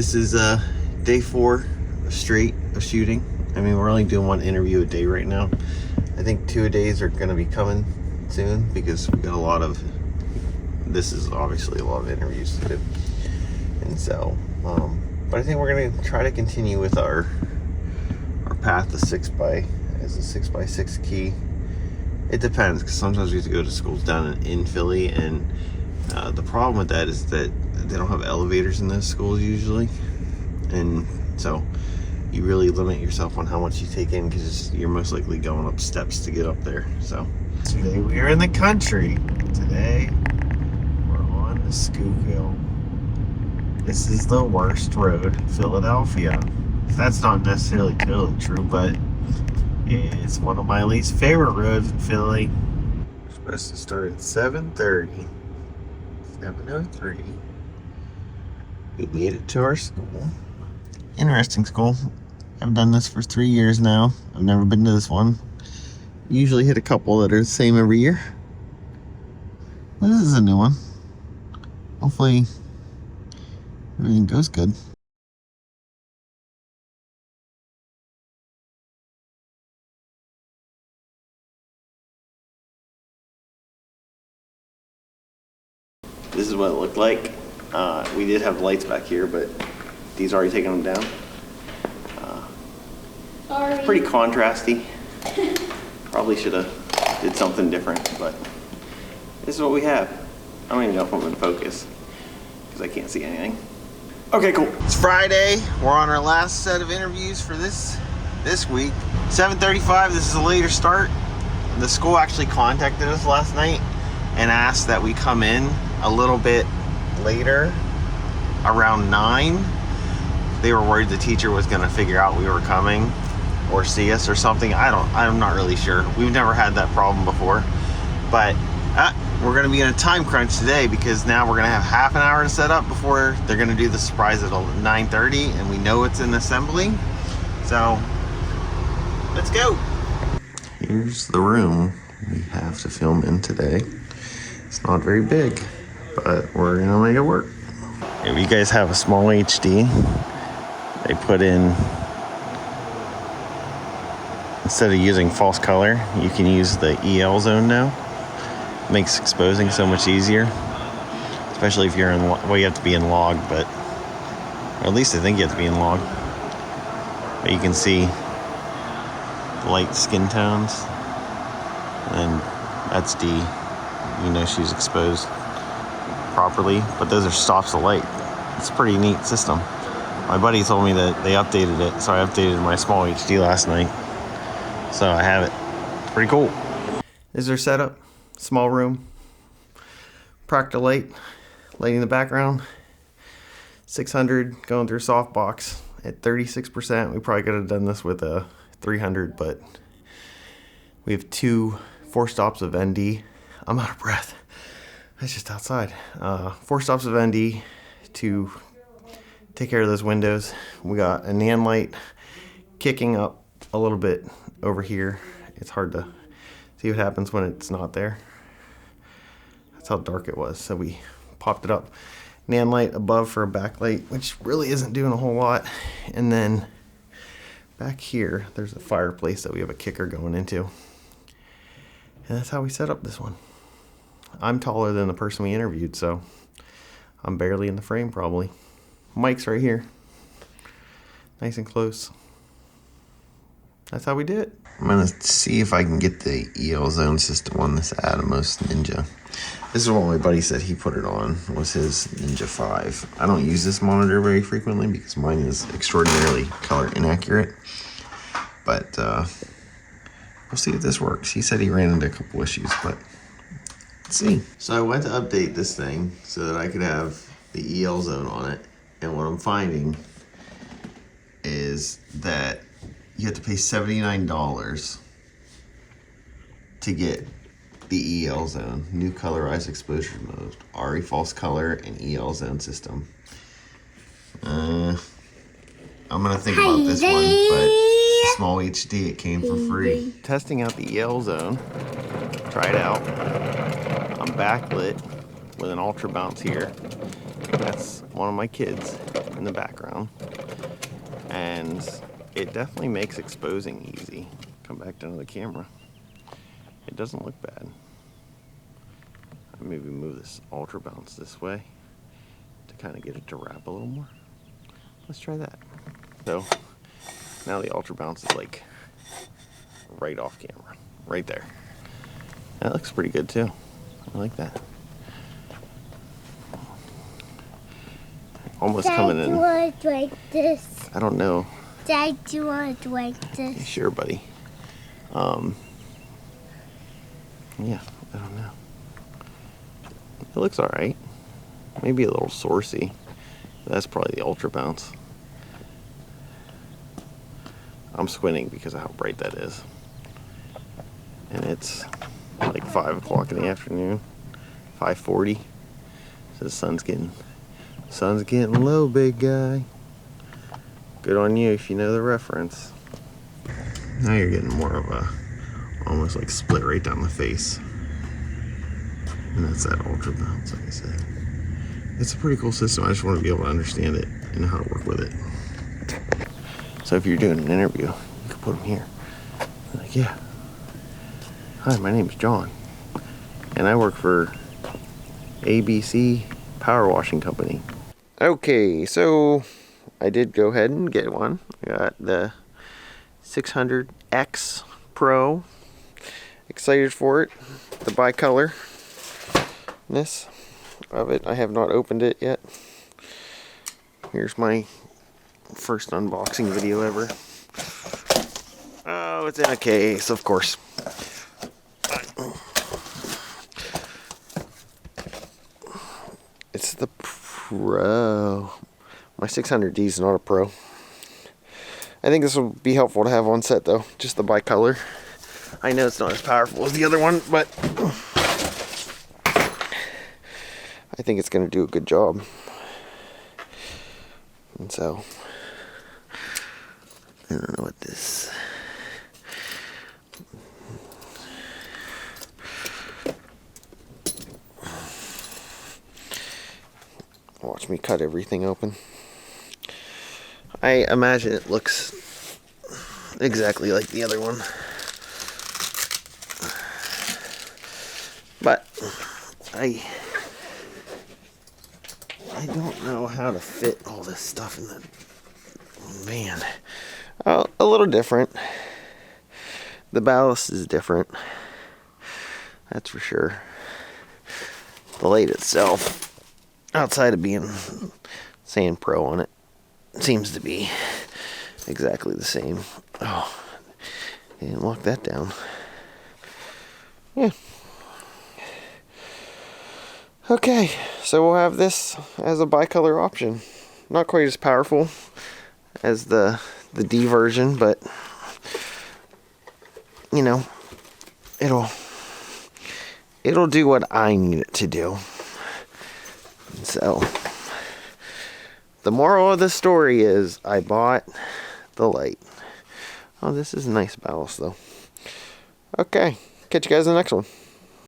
This is day 4 straight of shooting. I mean, we're only doing one interview a day right now. I think 2 days are going to be coming soon because we got a lot of, this is obviously a lot of interviews to do. And so, but I think we're going to try to continue with our path to 6x6 key. It depends, because sometimes we have to go to schools down in Philly, and the problem with that is that they don't have elevators in those schools usually, and so you really limit yourself on how much you take in, because you're most likely going up steps to get up there. So today we are in the country. Today we're on the Schuylkill. This is the worst road in Philadelphia. That's not necessarily totally true, but it's one of my least favorite roads in Philly. We're supposed to start at 7:30. 7:03. We made it to our school. Interesting school. I've done this for 3 years now. I've never been to this one. Usually hit a couple that are the same every year. But this is a new one. Hopefully everything goes good. This is what it looked like. We did have lights back here, but Dee's already taken them down. Sorry. Pretty contrasty. Probably should have did something different, but this is what we have. I don't even know if I'm in focus because I can't see anything. Okay, cool. It's Friday. We're on our last set of interviews for this week. 7:35. This is a later start. The school actually contacted us last night and asked that we come in a little bit later, around 9. They were worried the teacher was going to figure out we were coming or see us or something. I'm not really sure. We've never had that problem before, but we're going to be in a time crunch today because now we're going to have half an hour to set up before they're going to do the surprise at 9:30, and we know it's an assembly. So let's go. Here's the room we have to film in today. It's not very big, but we're gonna make it work. If you guys have a small HD, they put in, instead of using false color, you can use the EL zone now. Makes exposing so much easier, especially if you're in, well, you have to be in log, but, or at least I think you have to be in log. But you can see light skin tones, and that's D. You know she's exposed properly, but those are stops of light. It's a pretty neat system. My buddy told me that they updated it, so I updated my small HD last night. So I have it. It's pretty cool. This is our setup. Small room. Practical light. Lighting in the background. 600 going through softbox at 36%. We probably could have done this with a 300, but we have 4 stops of ND. I'm out of breath. It's just outside. 4 stops of ND to take care of those windows. We got a nan light kicking up a little bit over here. It's hard to see what happens when it's not there. That's how dark it was. So we popped it up. Nan light above for a backlight, which really isn't doing a whole lot. And then back here, there's a fireplace that we have a kicker going into. And that's how we set up this one. I'm taller than the person we interviewed, so I'm barely in the frame probably. Mike's right here. Nice and close. That's how we did it. I'm gonna see if I can get the EL zone system on this Atomos Ninja. This is what my buddy said he put it on, was his Ninja 5. I don't use this monitor very frequently because mine is extraordinarily color inaccurate. But we'll see if this works. He said he ran into a couple issues, but let's see. So I went to update this thing so that I could have the EL zone on it. And what I'm finding is that you have to pay $79 to get the EL zone, new colorized exposure mode, RE false color, and EL zone system. I'm gonna think about this one, but small HD, it came for free. Testing out the EL zone. Try it out. I'm backlit with an ultra bounce here. That's one of my kids. in the background, and it definitely makes exposing easy. Come back down to the camera. It doesn't look bad. Maybe move this ultra bounce this way to kind of get it to wrap a little more. Let's try that. So now the ultra bounce is like right off camera, right there. That looks pretty good too. I like that. Almost Dad, coming in. do you want to like this? I don't know. Dad, do you want to like this? Sure, buddy. Yeah, I don't know. It looks alright. Maybe a little saucy. That's probably the ultra bounce. I'm squinting because of how bright that is. And it's like 5 o'clock in the afternoon. 5:40. So the sun's getting low, big guy. Good on you if you know the reference. Now you're getting more of a almost like split right down the face. And that's that ultra bounce, like I said. It's a pretty cool system. I just want to be able to understand it and know how to work with it. So if you're doing an interview, you can put them here. Like, yeah. Hi, my name's John. And I work for ABC Power Washing Company. Okay, so I did go ahead and get one. I got the 600X Pro. Excited for it. The bicolorness of it. I have not opened it yet. Here's my first unboxing video ever. Oh, it's in a case, of course. It's the Pro. My 600D is not a Pro. I think this will be helpful to have on set though. Just the bicolor. I know it's not as powerful as the other one, but I think it's going to do a good job. And so, I don't know what this... Watch me cut everything open. I imagine it looks exactly like the other one. But I don't know how to fit all this stuff in the van. A little different. The ballast is different. That's for sure. The light itself, outside of being saying Pro on it, seems to be exactly the same. Oh, didn't lock that down. Yeah. Okay, so we'll have this as a bicolor option. Not quite as powerful as the D version, but you know, it'll do what I need it to do. So the moral of the story is I bought the light. Oh, this is a nice ballast though. Okay, catch you guys in the next one.